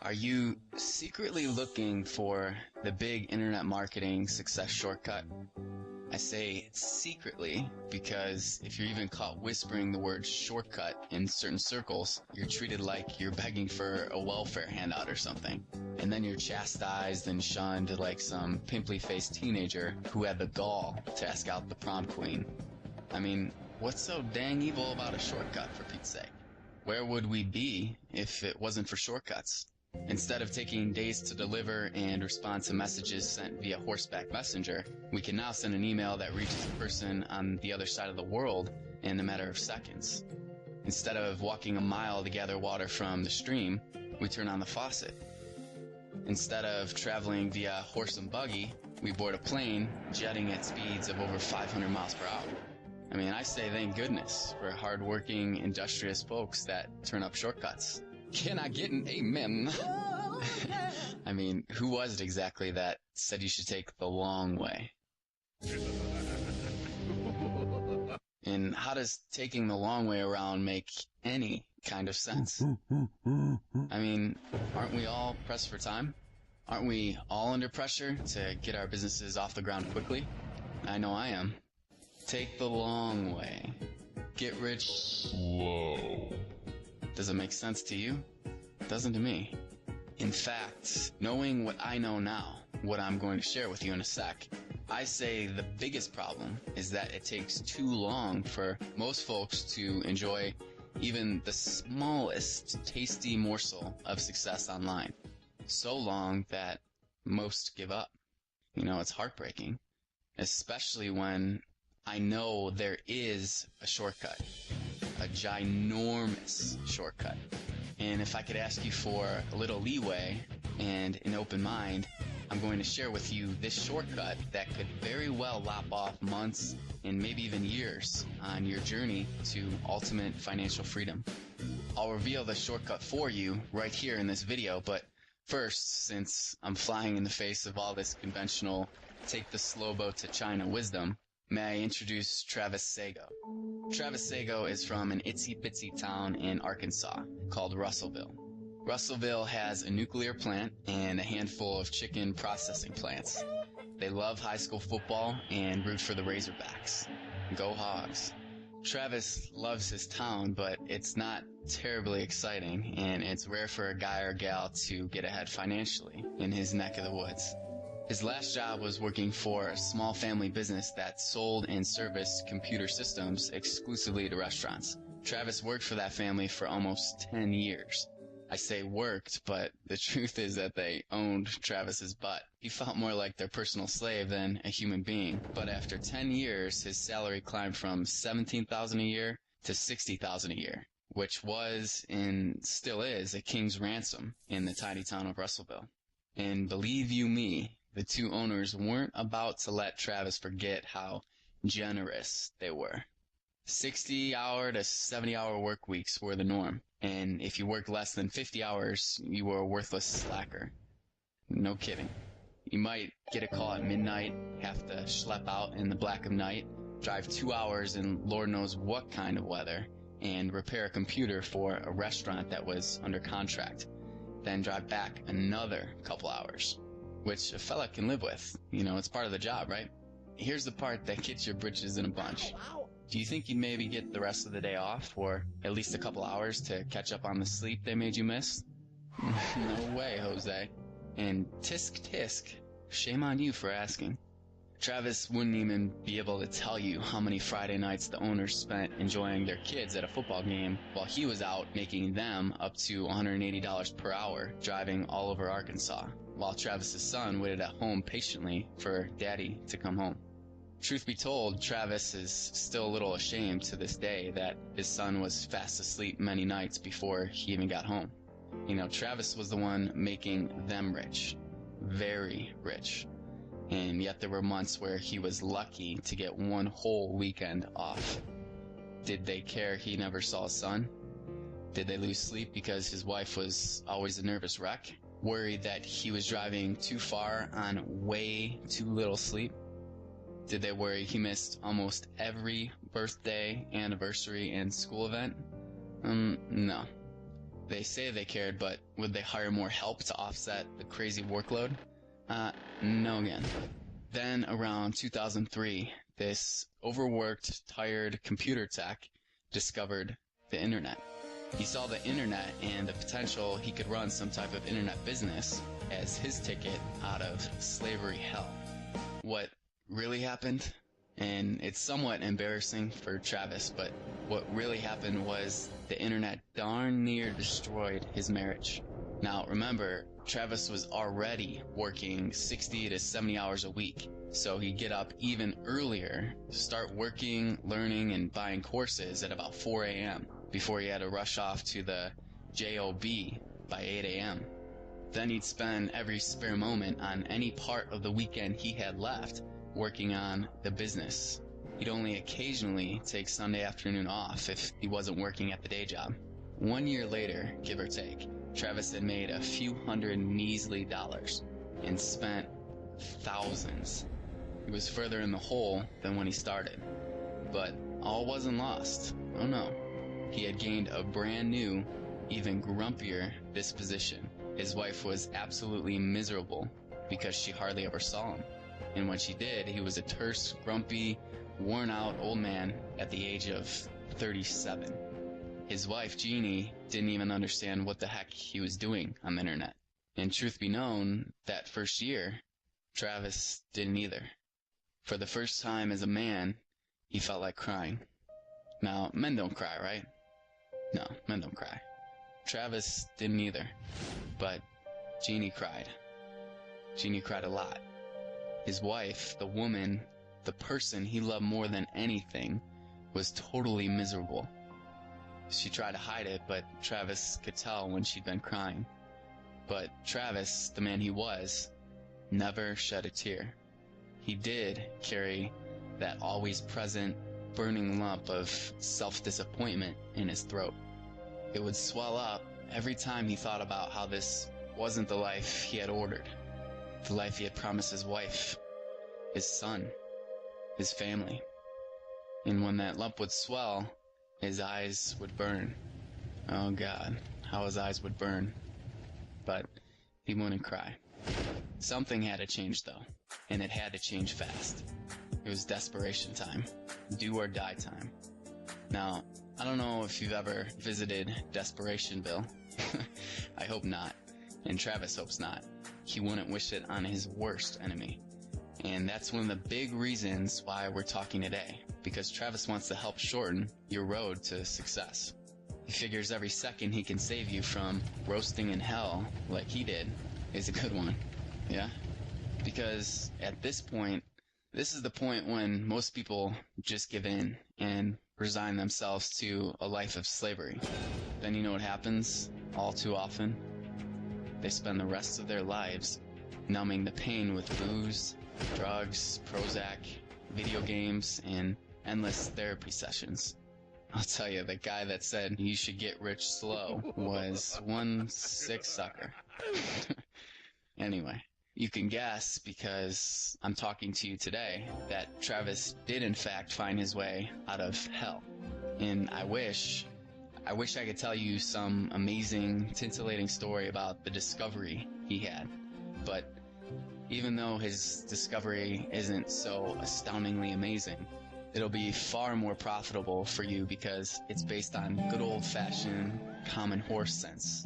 Are you secretly looking for the big internet marketing success shortcut? I say secretly because if you're even caught whispering the word shortcut in certain circles, you're treated like you're begging for a welfare handout or something. And then you're chastised and shunned like some pimply-faced teenager who had the gall to ask out the prom queen. I mean, what's so dang evil about a shortcut, for Pete's sake? Where would we be if it wasn't for shortcuts? Instead of taking days to deliver and respond to messages sent via horseback messenger, we can now send an email that reaches a person on the other side of the world in a matter of seconds. Instead of walking a mile to gather water from the stream, we turn on the faucet. Instead of traveling via horse and buggy, we board a plane, jetting at speeds of over 500 miles per hour. I mean, I say thank goodness for hard-working, industrious folks that turn up shortcuts. Can I get an amen? I mean, who was it exactly that said you should take the long way? And how does taking the long way around make any kind of sense? I mean, aren't we all pressed for time? Aren't we all under pressure to get our businesses off the ground quickly? I know I am. Take the long way. Get rich slow. Does it make sense to you? It doesn't to me. In fact, knowing what I know now, what I'm going to share with you in a sec, I say the biggest problem is that it takes too long for most folks to enjoy even the smallest tasty morsel of success online. So long that most give up. You know, it's heartbreaking, especially when I know there is a shortcut. A ginormous shortcut. And if I could ask you for a little leeway and an open mind, I'm going to share with you this shortcut that could very well lop off months and maybe even years on your journey to ultimate financial freedom. I'll reveal the shortcut for you right here in this video, but first, since I'm flying in the face of all this conventional take the slow boat to China wisdom, may I introduce Travis Sago. Travis Sago is from an itsy-bitsy town in Arkansas called Russellville. Russellville has a nuclear plant and a handful of chicken processing plants. They love high school football and root for the Razorbacks. Go Hogs. Travis loves his town, but it's not terribly exciting, and it's rare for a guy or gal to get ahead financially in his neck of the woods. His last job was working for a small family business that sold and serviced computer systems exclusively to restaurants. Travis worked for that family for almost 10 years. I say worked, but the truth is that they owned Travis's butt. He felt more like their personal slave than a human being. But after 10 years, his salary climbed from $17,000 a year to $60,000 a year, which was and still is a king's ransom in the tiny town of Russellville. And believe you me, the two owners weren't about to let Travis forget how generous they were. 60-hour to 70-hour work weeks were the norm, and if you worked less than 50 hours, you were a worthless slacker. No kidding. You might get a call at midnight, have to schlep out in the black of night, drive 2 hours in Lord knows what kind of weather, and repair a computer for a restaurant that was under contract, then drive back another couple hours. Which a fella can live with. You know, it's part of the job, right? Here's the part that gets your britches in a bunch. Do you think you'd maybe get the rest of the day off, or at least a couple hours to catch up on the sleep they made you miss? No way, Jose. And tisk tisk, shame on you for asking. Travis wouldn't even be able to tell you how many Friday nights the owners spent enjoying their kids at a football game while he was out making them up to $180 per hour driving all over Arkansas, while Travis's son waited at home patiently for Daddy to come home. Truth be told, Travis is still a little ashamed to this day that his son was fast asleep many nights before he even got home. You know, Travis was the one making them rich. Very rich. And yet there were months where he was lucky to get one whole weekend off. Did they care he never saw his son? Did they lose sleep because his wife was always a nervous wreck? Worried that he was driving too far on way too little sleep? Did they worry he missed almost every birthday, anniversary, and school event? No. They say they cared, but would they hire more help to offset the crazy workload? No again. Then around 2003, this overworked, tired computer tech discovered the internet. He saw the internet and the potential he could run some type of internet business as his ticket out of slavery hell. What really happened? And it's somewhat embarrassing for Travis, but what really happened was the internet darn near destroyed his marriage. Now remember, Travis was already working 60 to 70 hours a week, so he'd get up even earlier, start working, learning, and buying courses at about 4 a.m. before he had to rush off to the job by 8 a.m. Then he'd spend every spare moment on any part of the weekend he had left working on the business. He'd only occasionally take Sunday afternoon off if he wasn't working at the day job. 1 year later, give or take, Travis had made a few hundred measly dollars and spent thousands. He was further in the hole than when he started. But all wasn't lost. Oh no. He had gained a brand new, even grumpier disposition. His wife was absolutely miserable because she hardly ever saw him. And when she did, he was a terse, grumpy, worn-out old man at the age of 37. His wife, Jeannie, didn't even understand what the heck he was doing on the internet. And truth be known, that first year, Travis didn't either. For the first time as a man, he felt like crying. Now, men don't cry, right? No, men don't cry. Travis didn't either. But Jeannie cried. Jeannie cried a lot. His wife, the woman, the person he loved more than anything, was totally miserable. She tried to hide it, but Travis could tell when she'd been crying. But Travis, the man he was, never shed a tear. He did carry that always present, burning lump of self-disappointment in his throat. It would swell up every time he thought about how this wasn't the life he had ordered, the life he had promised his wife, his son, his family. And when that lump would swell, his eyes would burn. Oh God, how his eyes would burn. But he wouldn't cry. Something had to change though, and it had to change fast. It was desperation time. Do or die time. Now, I don't know if you've ever visited Desperationville. I hope not. And Travis hopes not. He wouldn't wish it on his worst enemy. And that's one of the big reasons why we're talking today. Because Travis wants to help shorten your road to success. He figures every second he can save you from roasting in hell like he did is a good one. Yeah? Because at this point, this is the point when most people just give in and resign themselves to a life of slavery. Then you know what happens all too often? They spend the rest of their lives numbing the pain with booze, drugs, Prozac, video games, and endless therapy sessions. I'll tell you, the guy that said you should get rich slow was one sick sucker. Anyway, you can guess, because I'm talking to you today, that Travis did in fact find his way out of hell. And I wish I could tell you some amazing, titillating story about the discovery he had. But even though his discovery isn't so astoundingly amazing, it'll be far more profitable for you because it's based on good old-fashioned common horse sense.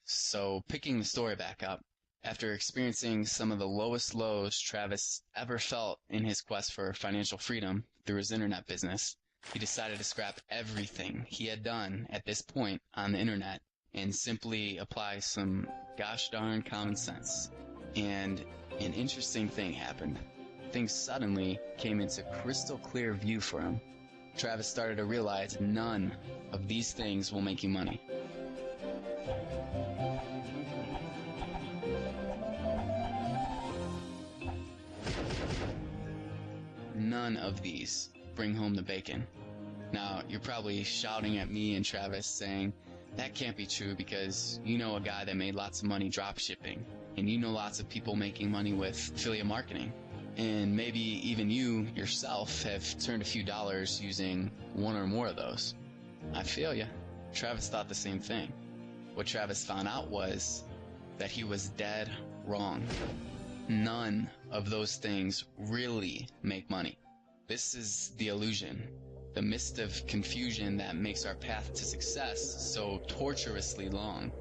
So, picking the story back up, after experiencing some of the lowest lows Travis ever felt in his quest for financial freedom through his internet business, he decided to scrap everything he had done at this point on the internet and simply apply some gosh darn common sense. And an interesting thing happened. Things suddenly came into crystal clear view for him. Travis started to realize none of these things will make you money. None of these bring home the bacon. Now, you're probably shouting at me and Travis saying, that can't be true because you know a guy that made lots of money drop shipping, and you know lots of people making money with affiliate marketing. And maybe even you yourself have turned a few dollars using one or more of those. I feel ya. Travis thought the same thing. What Travis found out was that he was dead wrong. None of those things really make money. This is the illusion, the mist of confusion that makes our path to success so torturously long.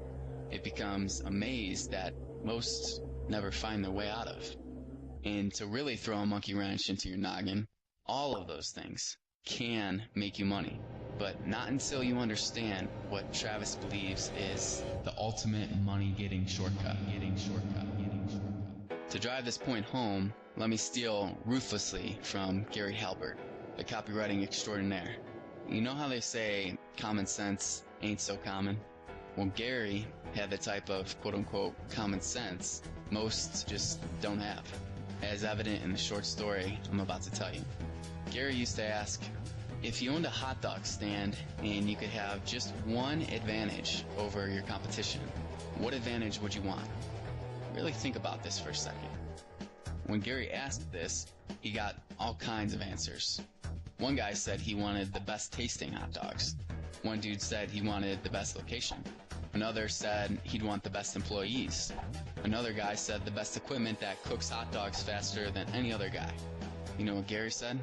It becomes a maze that most never find their way out of. And to really throw a monkey wrench into your noggin, all of those things can make you money, but not until you understand what Travis believes is the ultimate money-getting shortcut. To drive this point home, let me steal ruthlessly from Gary Halbert, the copywriting extraordinaire. You know how they say common sense ain't so common? Well, Gary had the type of quote-unquote common sense most just don't have, as evident in the short story I'm about to tell you. Gary used to ask, if you owned a hot dog stand and you could have just one advantage over your competition, what advantage would you want? Really think about this for a second. When Gary asked this, he got all kinds of answers. One guy said he wanted the best tasting hot dogs. One dude said he wanted the best location. Another said he'd want the best employees. Another guy said the best equipment that cooks hot dogs faster than any other guy. You know what Gary said?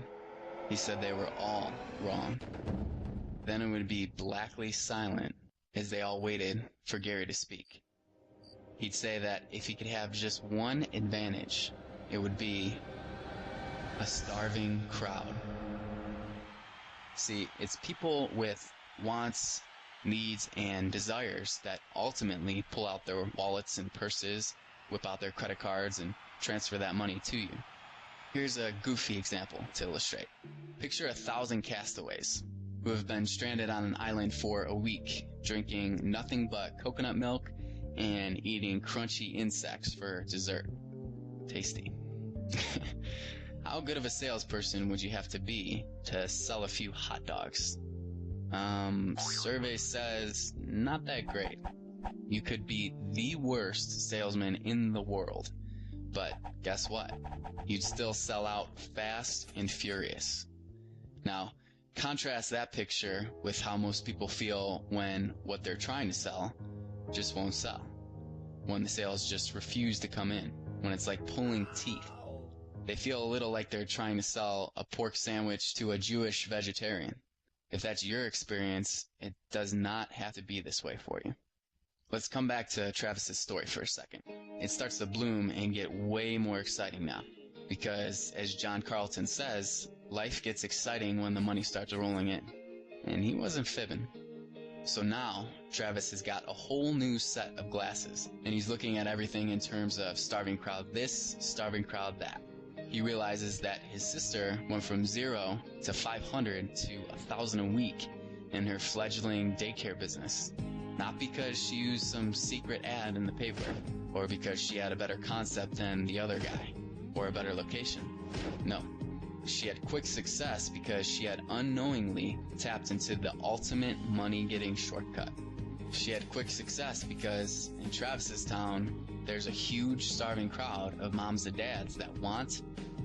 He said they were all wrong. Then it would be blackly silent as they all waited for Gary to speak. He'd say that if he could have just one advantage, it would be a starving crowd. See, it's people with wants, needs, and desires that ultimately pull out their wallets and purses, whip out their credit cards, and transfer that money to you. Here's a goofy example to illustrate. Picture 1,000 castaways who have been stranded on an island for a week, drinking nothing but coconut milk and eating crunchy insects for dessert. Tasty. How good of a salesperson would you have to be to sell a few hot dogs? Survey says not that great. You could be the worst salesman in the world, but guess what? You'd still sell out fast and furious. Now, contrast that picture with how most people feel when what they're trying to sell just won't sell. When the sales just refuse to come in. When it's like pulling teeth. They feel a little like they're trying to sell a pork sandwich to a Jewish vegetarian. If that's your experience, it does not have to be this way for you. Let's come back to Travis's story for a second. It starts to bloom and get way more exciting now. Because, as John Carlton says, life gets exciting when the money starts rolling in. And he wasn't fibbing. So now, Travis has got a whole new set of glasses. And he's looking at everything in terms of starving crowd this, starving crowd that. He realizes that his sister went from 0 to 500 to 1,000 a week in her fledgling daycare business. Not because she used some secret ad in the paper, or because she had a better concept than the other guy, or a better location. No. She had quick success because she had unknowingly tapped into the ultimate money-getting shortcut. She had quick success because in Travis's town, there's a huge starving crowd of moms and dads that want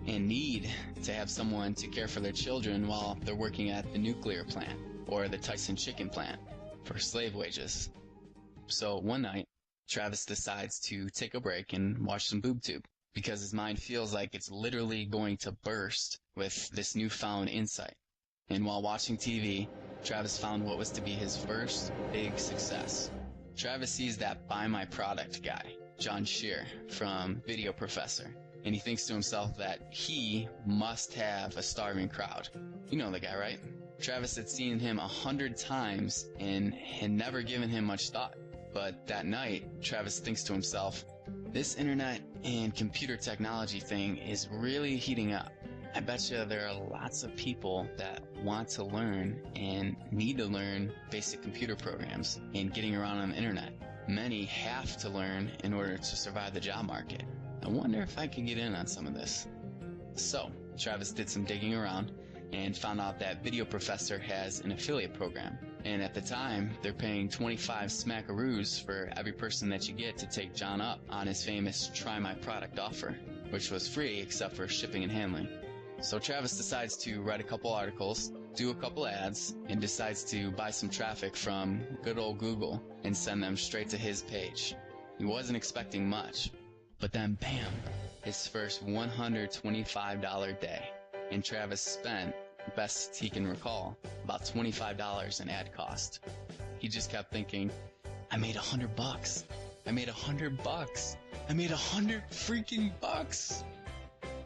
and need to have someone to care for their children while they're working at the nuclear plant or the Tyson chicken plant for slave wages. So one night, Travis decides to take a break and watch some BoobTube because his mind feels like it's literally going to burst with this newfound insight. And while watching TV, Travis found what was to be his first big success. Travis sees that Buy My Product guy, John Shear, from Video Professor, and he thinks to himself that he must have a starving crowd. You know the guy, right? Travis had seen him 100 times and had never given him much thought. But that night, Travis thinks to himself, this internet and computer technology thing is really heating up. I bet you there are lots of people that want to learn and need to learn basic computer programs and getting around on the internet. Many have to learn in order to survive the job market. I wonder if I could get in on some of this. So, Travis did some digging around and found out that Video Professor has an affiliate program. And at the time, they're paying 25 smackaroos for every person that you get to take John up on his famous Try My Product offer, which was free except for shipping and handling. So Travis decides to write a couple articles do a couple ads, and decides to buy some traffic from good old Google and send them straight to his page. He wasn't expecting much, but then bam, his first $125 day, and Travis spent, best he can recall, about $25 in ad cost. He just kept thinking, I made $100. I made $100. I made $100 freaking bucks.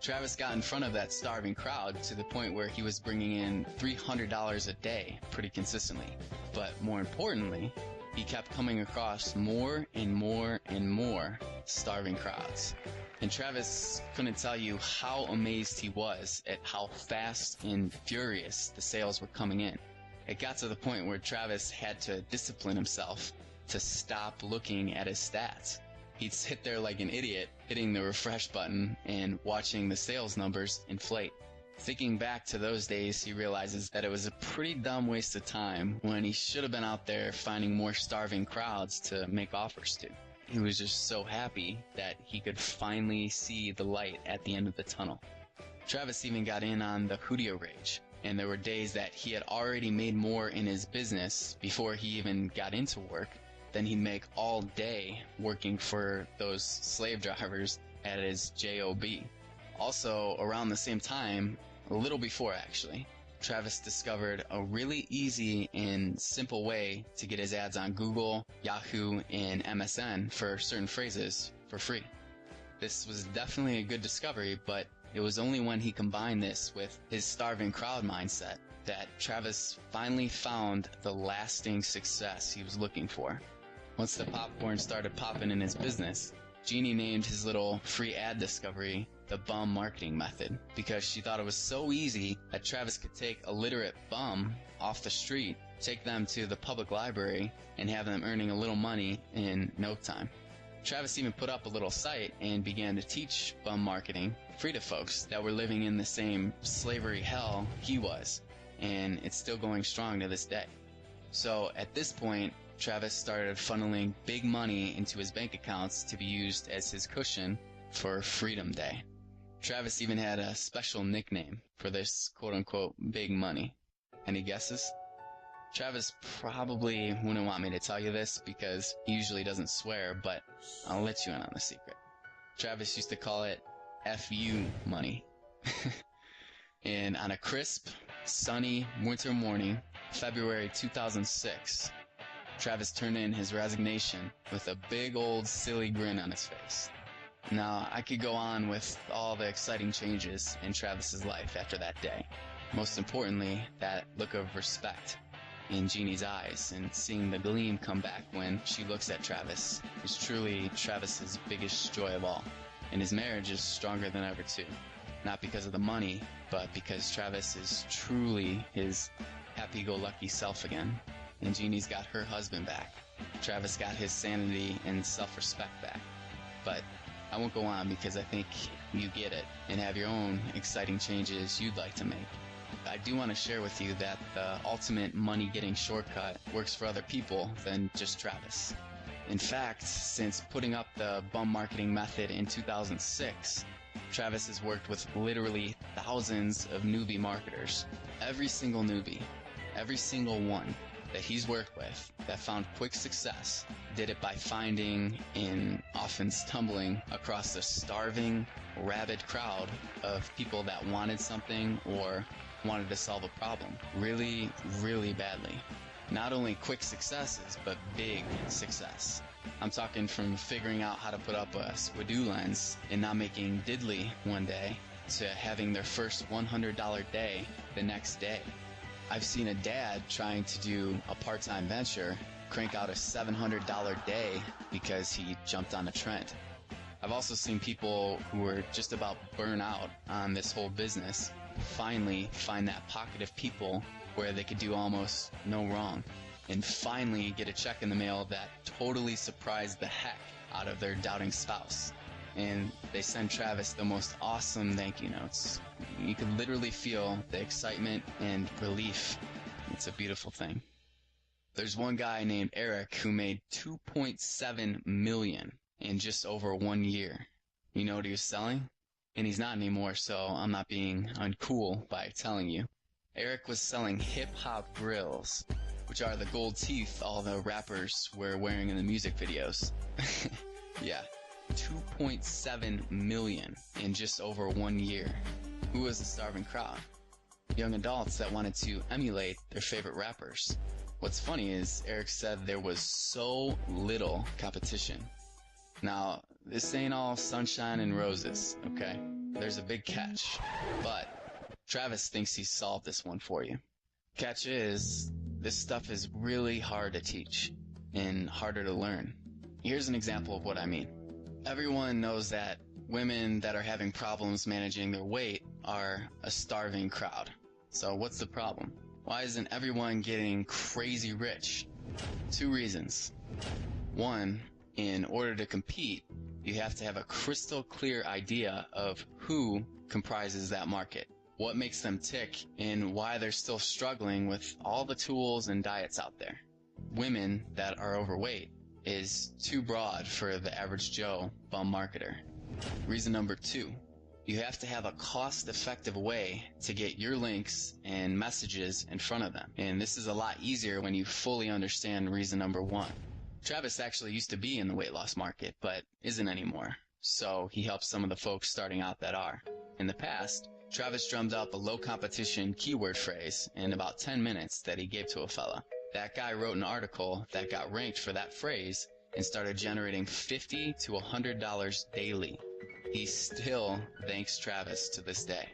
Travis got in front of that starving crowd to the point where he was bringing in $300 a day pretty consistently. But more importantly, he kept coming across more and more and more starving crowds. And Travis couldn't tell you how amazed he was at how fast and furious the sales were coming in. It got to the point where Travis had to discipline himself to stop looking at his stats. He'd sit there like an idiot, hitting the refresh button and watching the sales numbers inflate. Thinking back to those days, he realizes that it was a pretty dumb waste of time when he should have been out there finding more starving crowds to make offers to. He was just so happy that he could finally see the light at the end of the tunnel. Travis even got in on the Hoodio rage, and there were days that he had already made more in his business before he even got into work than he'd make all day working for those slave drivers at his job. Also, around the same time, a little before actually, Travis discovered a really easy and simple way to get his ads on Google, Yahoo, and MSN for certain phrases for free. This was definitely a good discovery, but it was only when he combined this with his starving crowd mindset that Travis finally found the lasting success he was looking for. Once the popcorn started popping in his business, Jeannie named his little free ad discovery the bum marketing method, because she thought it was so easy that Travis could take a literate bum off the street, take them to the public library, and have them earning a little money in no time. Travis even put up a little site and began to teach bum marketing free to folks that were living in the same slavery hell he was, and it's still going strong to this day. So at this point, Travis started funneling big money into his bank accounts to be used as his cushion for Freedom Day. Travis even had a special nickname for this quote-unquote big money. Any guesses? Travis probably wouldn't want me to tell you this because he usually doesn't swear, but I'll let you in on the secret. Travis used to call it FU money. And on a crisp, sunny winter morning, February 2006, Travis turned in his resignation with a big old silly grin on his face. Now, I could go on with all the exciting changes in Travis's life after that day. Most importantly, that look of respect in Jeannie's eyes and seeing the gleam come back when she looks at Travis is truly Travis's biggest joy of all. And his marriage is stronger than ever too. Not because of the money, but because Travis is truly his happy-go-lucky self again. And Jeannie's got her husband back. Travis got his sanity and self-respect back. But I won't go on because I think you get it and have your own exciting changes you'd like to make. I do want to share with you that the ultimate money-getting shortcut works for other people than just Travis. In fact, since putting up the bum marketing method in 2006, Travis has worked with literally thousands of newbie marketers. Every single newbie, every single one that he's worked with that found quick success did it by finding and often stumbling across a starving, rabid crowd of people that wanted something or wanted to solve a problem really, really badly. Not only quick successes, but big success. I'm talking from figuring out how to put up a squidoo lens and not making diddly one day to having their first $100 day the next day. I've seen a dad trying to do a part-time venture crank out a $700 day because he jumped on a trend. I've also seen people who were just about burn out on this whole business finally find that pocket of people where they could do almost no wrong and finally get a check in the mail that totally surprised the heck out of their doubting spouse. And they send Travis the most awesome thank you notes. You could literally feel the excitement and relief. It's a beautiful thing. There's one guy named Eric who made $2.7 million in just over 1 year. You know what he was selling? And he's not anymore, so I'm not being uncool by telling you. Eric was selling hip-hop grills, which are the gold teeth all the rappers were wearing in the music videos. Yeah, 2.7 million in just over 1 year. Who was the starving crowd? Young adults that wanted to emulate their favorite rappers. What's funny is Eric said there was so little competition. Now, this ain't all sunshine and roses, okay? There's a big catch, but Travis thinks he's solved this one for you. Catch is, this stuff is really hard to teach and harder to learn. Here's an example of what I mean. Everyone knows that women that are having problems managing their weight are a starving crowd. So what's the problem? Why isn't everyone getting crazy rich? 2 reasons. 1, in order to compete, you have to have a crystal clear idea of who comprises that market, what makes them tick, and why they're still struggling with all the tools and diets out there. Women that are overweight is too broad for the average Joe bum marketer. Reason number 2, you have to have a cost-effective way to get your links and messages in front of them. And this is a lot easier when you fully understand reason number 1. Travis actually used to be in the weight loss market, but isn't anymore. So he helps some of the folks starting out that are. In the past, Travis drummed up a low competition keyword phrase in about 10 minutes that he gave to a fella. That guy wrote an article that got ranked for that phrase and started generating $50 to $100 daily. He still thanks Travis to this day.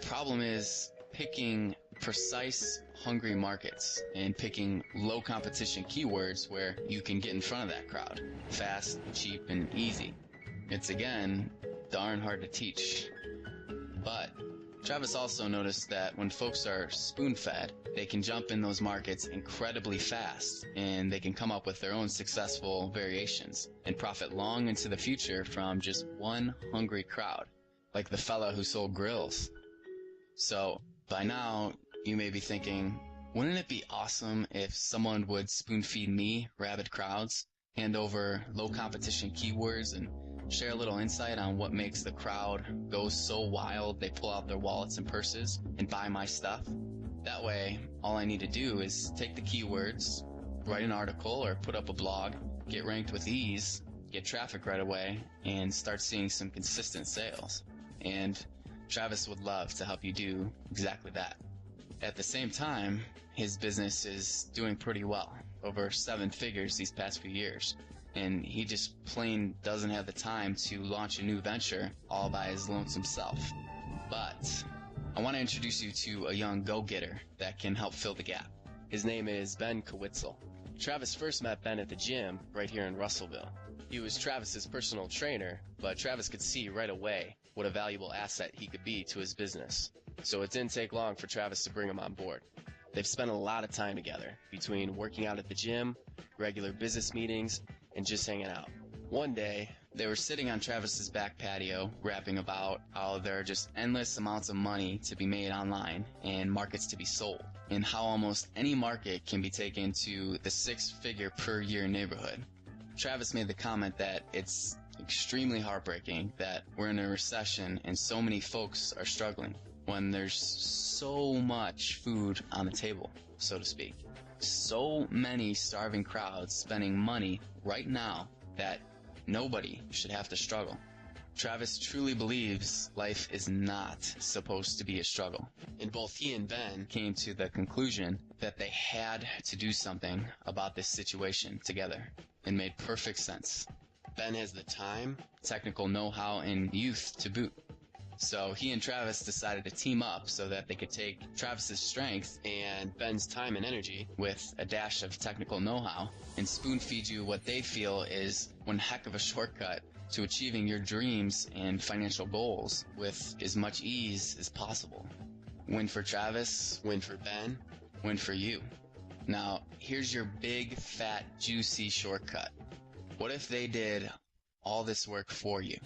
Problem is picking precise, hungry markets and picking low competition keywords where you can get in front of that crowd. Fast, cheap, and easy. It's again, darn hard to teach. But Travis also noticed that when folks are spoon-fed, they can jump in those markets incredibly fast, and they can come up with their own successful variations and profit long into the future from just one hungry crowd, like the fella who sold grills. So, by now, you may be thinking, wouldn't it be awesome if someone would spoon-feed me rabid crowds, hand over low-competition keywords, and share a little insight on what makes the crowd go so wild they pull out their wallets and purses and buy my stuff? That way, all I need to do is take the keywords, write an article or put up a blog, get ranked with ease, get traffic right away, and start seeing some consistent sales. And Travis would love to help you do exactly that. At the same time, his business is doing pretty well, over 7 figures these past few years. And he just plain doesn't have the time to launch a new venture all by his lonesome self. But I want to introduce you to a young go-getter that can help fill the gap. His name is Ben Kowitzel. Travis first met Ben at the gym right here in Russellville. He was Travis's personal trainer, but Travis could see right away what a valuable asset he could be to his business. So it didn't take long for Travis to bring him on board. They've spent a lot of time together, between working out at the gym, regular business meetings, and just hanging out. One day, they were sitting on Travis's back patio, rapping about how there are just endless amounts of money to be made online and markets to be sold, and how almost any market can be taken to the 6-figure per year neighborhood. Travis made the comment that it's extremely heartbreaking that we're in a recession and so many folks are struggling when there's so much food on the table, so to speak. So many starving crowds spending money right now that nobody should have to struggle. Travis truly believes life is not supposed to be a struggle. And both he and Ben came to the conclusion that they had to do something about this situation together. It made perfect sense. Ben has the time, technical know-how, and youth to boot. So he and Travis decided to team up so that they could take Travis's strength and Ben's time and energy with a dash of technical know-how and spoon-feed you what they feel is one heck of a shortcut to achieving your dreams and financial goals with as much ease as possible. Win for Travis, win for Ben, win for you. Now, here's your big, fat, juicy shortcut. What if they did all this work for you?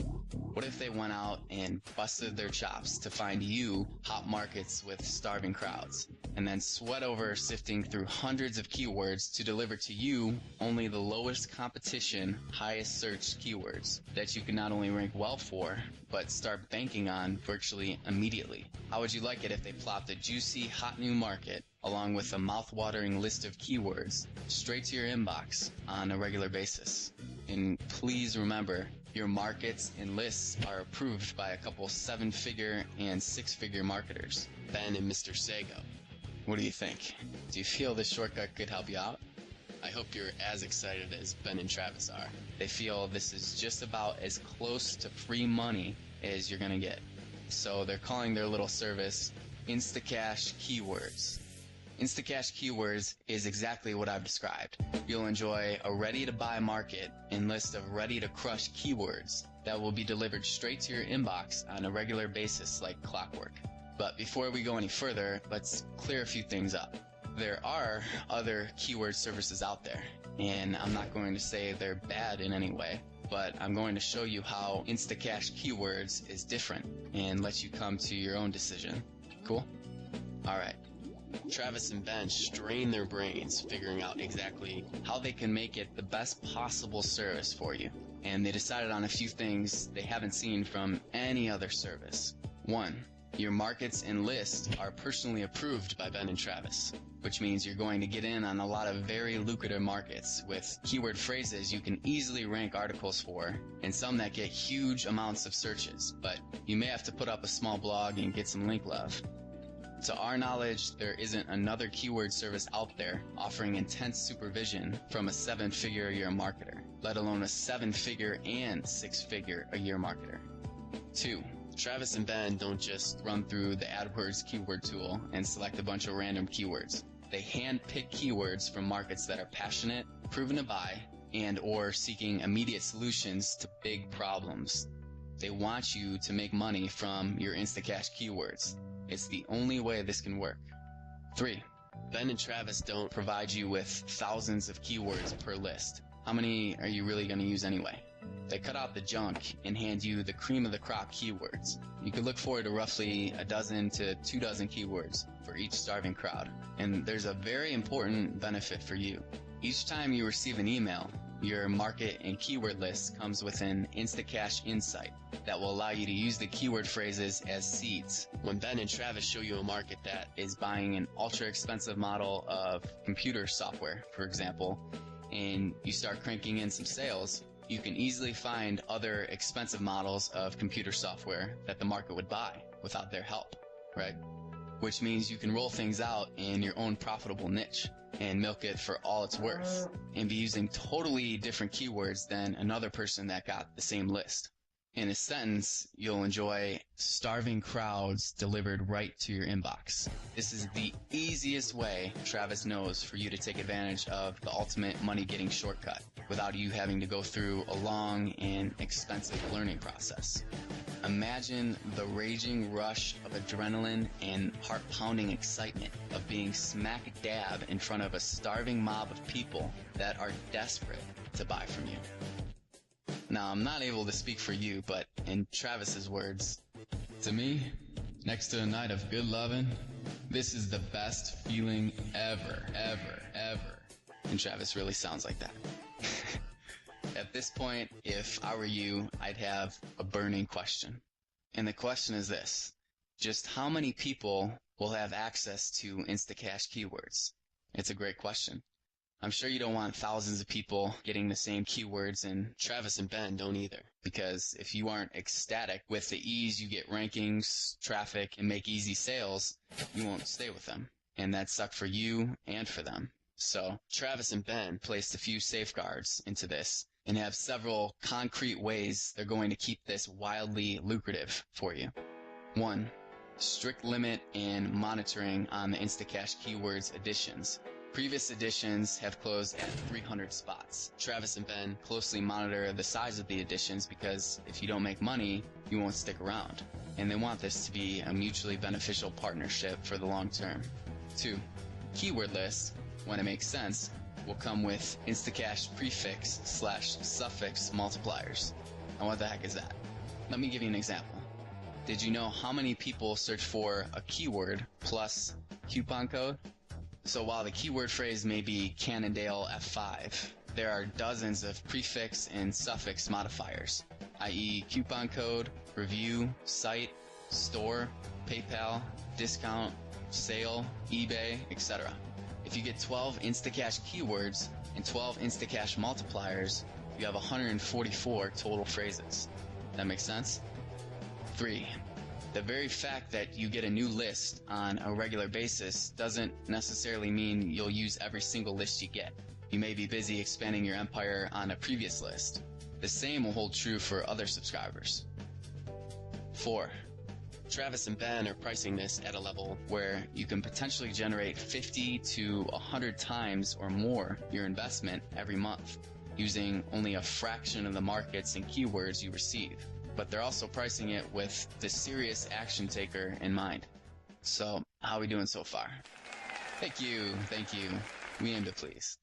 What if they went out and busted their chops to find you hot markets with starving crowds, and then sweat over sifting through hundreds of keywords to deliver to you only the lowest competition, highest searched keywords that you can not only rank well for, but start banking on virtually immediately? How would you like it if they plopped a juicy, hot new market along with a mouth-watering list of keywords straight to your inbox on a regular basis? And please remember, your markets and lists are approved by a couple 7-figure and 6-figure marketers, Ben and Mr. Sago. What do you think? Do you feel this shortcut could help you out? I hope you're as excited as Ben and Travis are. They feel this is just about as close to free money as you're gonna get. So they're calling their little service InstaCash Keywords. InstaCash Keywords is exactly what I've described. You'll enjoy a ready-to-buy market and list of ready-to-crush keywords that will be delivered straight to your inbox on a regular basis like clockwork. But before we go any further, let's clear a few things up. There are other keyword services out there, and I'm not going to say they're bad in any way, but I'm going to show you how InstaCash Keywords is different and let you come to your own decision. Cool? Alright. Travis and Ben strain their brains figuring out exactly how they can make it the best possible service for you. And they decided on a few things they haven't seen from any other service. 1. Your markets and lists are personally approved by Ben and Travis, which means you're going to get in on a lot of very lucrative markets with keyword phrases you can easily rank articles for, and some that get huge amounts of searches, but you may have to put up a small blog and get some link love. To our knowledge, there isn't another keyword service out there offering intense supervision from a 7-figure-a-year marketer, let alone a 7-figure and 6-figure-a-year marketer. 2. Travis and Ben don't just run through the AdWords keyword tool and select a bunch of random keywords. They hand-pick keywords from markets that are passionate, proven to buy, and or seeking immediate solutions to big problems. They want you to make money from your InstaCash keywords. It's the only way this can work. 3. Ben and Travis don't provide you with thousands of keywords per list. How many are you really going to use anyway? They cut out the junk and hand you the cream of the crop keywords. You could look forward to roughly a dozen to 2 dozen keywords for each starving crowd. And there's a very important benefit for you. Each time you receive an email, your market and keyword list comes with an InstaCash insight that will allow you to use the keyword phrases as seeds. When Ben and Travis show you a market that is buying an ultra expensive model of computer software, for example, and you start cranking in some sales, you can easily find other expensive models of computer software that the market would buy without their help, right? Which means you can roll things out in your own profitable niche and milk it for all it's worth and be using totally different keywords than another person that got the same list. In a sentence, you'll enjoy starving crowds delivered right to your inbox. This is the easiest way Travis knows for you to take advantage of the ultimate money-getting shortcut without you having to go through a long and expensive learning process. Imagine the raging rush of adrenaline and heart-pounding excitement of being smack dab in front of a starving mob of people that are desperate to buy from you. Now, I'm not able to speak for you, but in Travis's words, to me, next to a night of good lovin', this is the best feeling ever, ever, ever. And Travis really sounds like that. At this point, if I were you, I'd have a burning question. And the question is this: just how many people will have access to InstaCash Keywords? It's a great question. I'm sure you don't want thousands of people getting the same keywords, and Travis and Ben don't either. Because if you aren't ecstatic with the ease you get rankings, traffic, and make easy sales, you won't stay with them. And that sucks for you and for them. So Travis and Ben placed a few safeguards into this and have several concrete ways they're going to keep this wildly lucrative for you. 1. Strict limit and monitoring on the InstaCash Keywords editions. Previous editions have closed at 300 spots. Travis and Ben closely monitor the size of the editions because if you don't make money, you won't stick around. And they want this to be a mutually beneficial partnership for the long term. 2. Keyword lists, when it makes sense, will come with InstaCash prefix / suffix multipliers. Now what the heck is that? Let me give you an example. Did you know how many people search for a keyword plus coupon code? So while the keyword phrase may be Cannondale F5, there are dozens of prefix and suffix modifiers, i.e. coupon code, review, site, store, PayPal, discount, sale, eBay, etc. If you get 12 InstaCash keywords and 12 InstaCash multipliers, you have 144 total phrases. That makes sense? 3. The very fact that you get a new list on a regular basis doesn't necessarily mean you'll use every single list you get. You may be busy expanding your empire on a previous list. The same will hold true for other subscribers. 4. Travis and Ben are pricing this at a level where you can potentially generate 50 to 100 times or more your investment every month, using only a fraction of the markets and keywords you receive. But they're also pricing it with the serious action taker in mind. So, how are we doing so far? Thank you. We aim to please.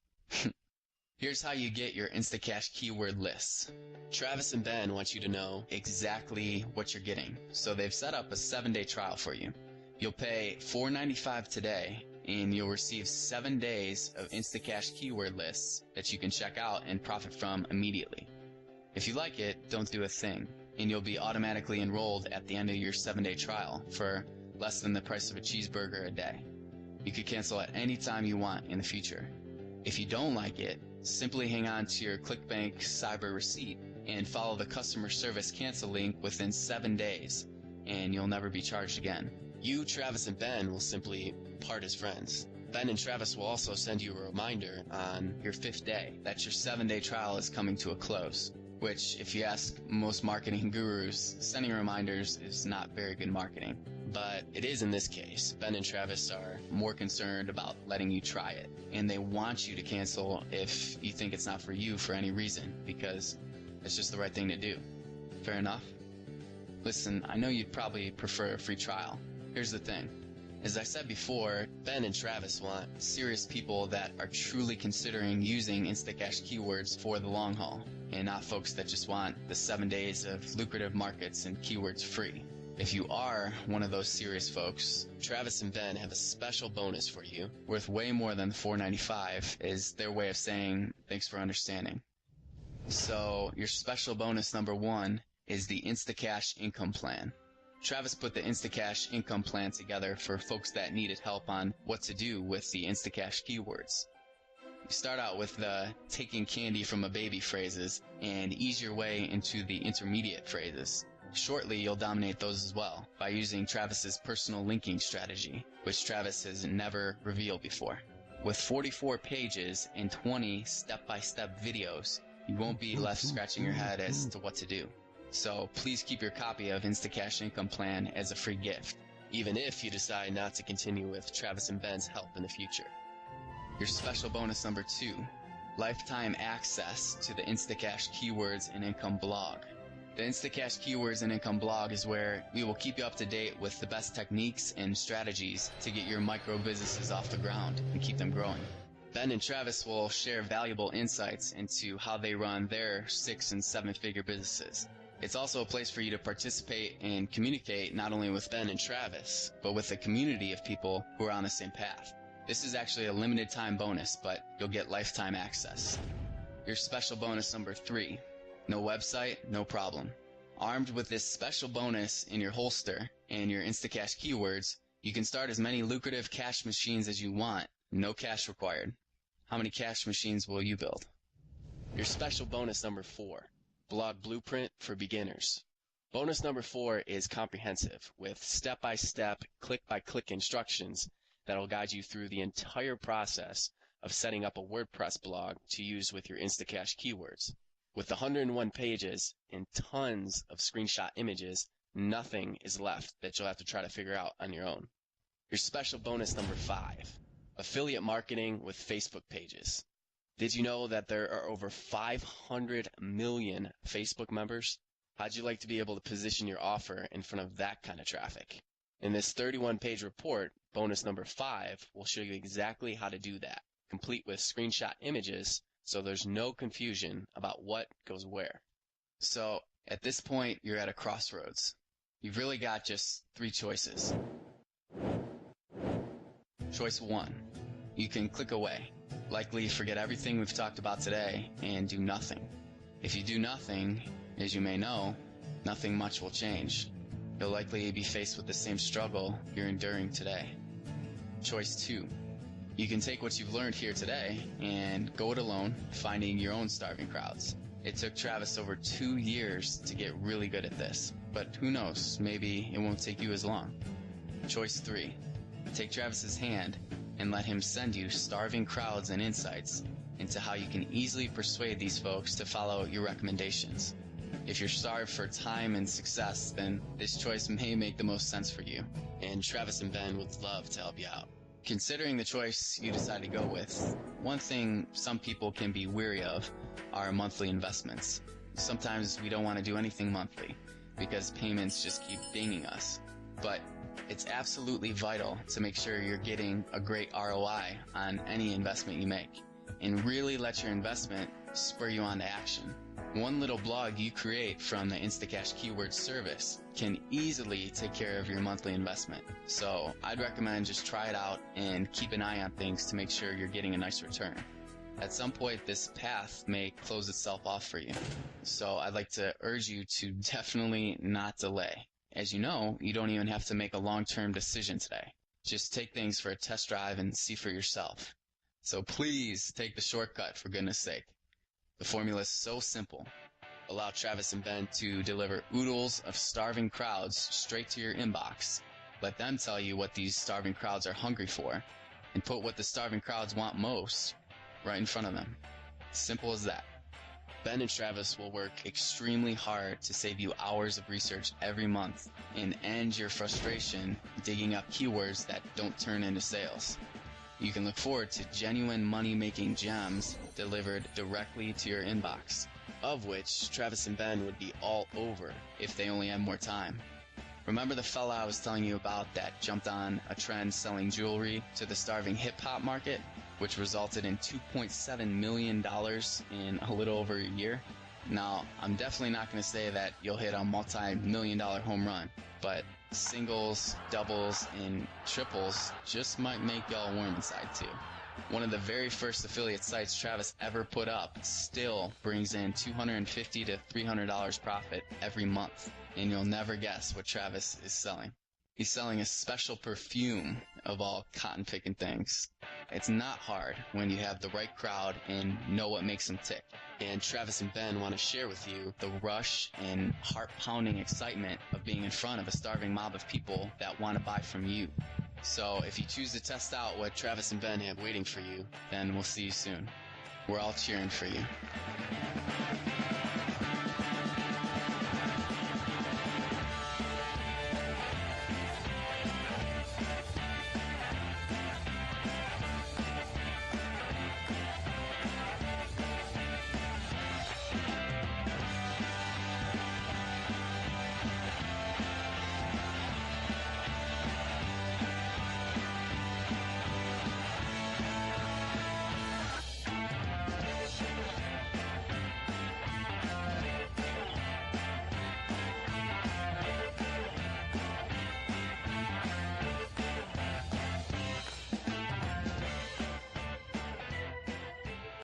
Here's how you get your InstaCash keyword lists. Travis and Ben want you to know exactly what you're getting, so they've set up a 7-day trial for you. You'll pay $4.95 today, and you'll receive 7 days of InstaCash keyword lists that you can check out and profit from immediately. If you like it, don't do a thing, and you'll be automatically enrolled at the end of your 7-day trial for less than the price of a cheeseburger a day. You could cancel at any time you want in the future. If you don't like it, simply hang on to your ClickBank cyber receipt and follow the customer service cancel link within 7 days, and you'll never be charged again. You, Travis, and Ben will simply part as friends. Ben and Travis will also send you a reminder on your 5th day that your 7-day trial is coming to a close, which, if you ask most marketing gurus, sending reminders is not very good marketing. But it is in this case. Ben and Travis are more concerned about letting you try it, and they want you to cancel if you think it's not for you for any reason, because it's just the right thing to do. Fair enough? Listen, I know you'd probably prefer a free trial. Here's the thing. As I said before, Ben and Travis want serious people that are truly considering using InstaCash keywords for the long haul, and not folks that just want the 7 days of lucrative markets and keywords free. If you are one of those serious folks, Travis and Ben have a special bonus for you, worth way more than $4.95, is their way of saying thanks for understanding. So, your special bonus number 1 is the InstaCash Income Plan. Travis put the InstaCash Income Plan together for folks that needed help on what to do with the InstaCash keywords. You start out with the taking candy from a baby phrases and ease your way into the intermediate phrases. Shortly, you'll dominate those as well by using Travis's personal linking strategy, which Travis has never revealed before. With 44 pages and 20 step-by-step videos, you won't be left scratching your head as to what to do. So please keep your copy of InstaCash Income Plan as a free gift, even if you decide not to continue with Travis and Ben's help in the future. Your special bonus number 2, lifetime access to the InstaCash Keywords and Income blog. The InstaCash Keywords and Income blog is where we will keep you up to date with the best techniques and strategies to get your micro businesses off the ground and keep them growing. Ben and Travis will share valuable insights into how they run their 6- and 7-figure businesses. It's also a place for you to participate and communicate not only with Ben and Travis, but with a community of people who are on the same path. This is actually a limited time bonus, but you'll get lifetime access. Your special bonus number 3. No website, no problem. Armed with this special bonus in your holster and your InstaCash keywords, you can start as many lucrative cash machines as you want, no cash required. How many cash machines will you build? Your special bonus number 4, blog blueprint for beginners. Bonus number 4 is comprehensive, with step-by-step, click-by-click instructions that will guide you through the entire process of setting up a WordPress blog to use with your InstaCash keywords. With 101 pages and tons of screenshot images, nothing is left that you'll have to try to figure out on your own. Your special bonus number 5, affiliate marketing with Facebook pages. Did you know that there are over 500 million Facebook members? How'd you like to be able to position your offer in front of that kind of traffic? In this 31-page report, bonus number 5 will show you exactly how to do that. complete with screenshot images, so there's no confusion about what goes where. So, at this point, you're at a crossroads. You've really got just 3 choices. Choice 1. You can click away. Likely forget everything we've talked about today and do nothing. If you do nothing, as you may know, nothing much will change. You'll likely be faced with the same struggle you're enduring today. Choice 2. You can take what you've learned here today and go it alone, finding your own starving crowds. It took Travis over 2 years to get really good at this, but who knows, maybe it won't take you as long. Choice 3. Take Travis's hand and let him send you starving crowds and insights into how you can easily persuade these folks to follow your recommendations. If you're starved for time and success, then this choice may make the most sense for you, and Travis and Ben would love to help you out. Considering the choice you decide to go with, one thing some people can be weary of are monthly investments. Sometimes we don't want to do anything monthly because payments just keep dinging us. But it's absolutely vital to make sure you're getting a great ROI on any investment you make, and really let your investment spur you on to action. One little blog you create from the InstaCash Keywords service can easily take care of your monthly investment. So I'd recommend just try it out and keep an eye on things to make sure you're getting a nice return. At some point, this path may close itself off for you. So I'd like to urge you to definitely not delay. As you know, you don't even have to make a long-term decision today. Just take things for a test drive and see for yourself. So please take the shortcut, for goodness sake. The formula is so simple. Allow Travis and Ben To deliver oodles of starving crowds straight to your inbox. Let them tell you what these starving crowds are hungry for, and put what the starving crowds want most right in front of them. Simple as that. Ben and Travis will work Extremely hard to save you hours of research every month and end your frustration digging up keywords that don't turn into sales. You can look forward to genuine money-making gems delivered directly to your inbox, of which Travis and Ben would be all over if they only had more time. Remember the fella I was telling you about that jumped on a trend selling jewelry to the starving hip-hop market, which resulted in $2.7 million in a little over a year? Now, I'm definitely not going to say that you'll hit a multi-million-dollar home run, but singles, doubles, and triples just might make y'all warm inside too. One of the very first affiliate sites Travis ever put up still brings in $250 to $300 profit every month, and you'll never guess what Travis is selling. He's selling a special perfume of all cotton-picking things. It's not hard when you have the right crowd and know what makes them tick. And Travis and Ben want to share with you The rush and heart-pounding excitement of being in front of a starving mob of people that want to buy from you. So if you choose to test out what Travis and Ben have waiting for you, then we'll see you soon. We're all cheering for you.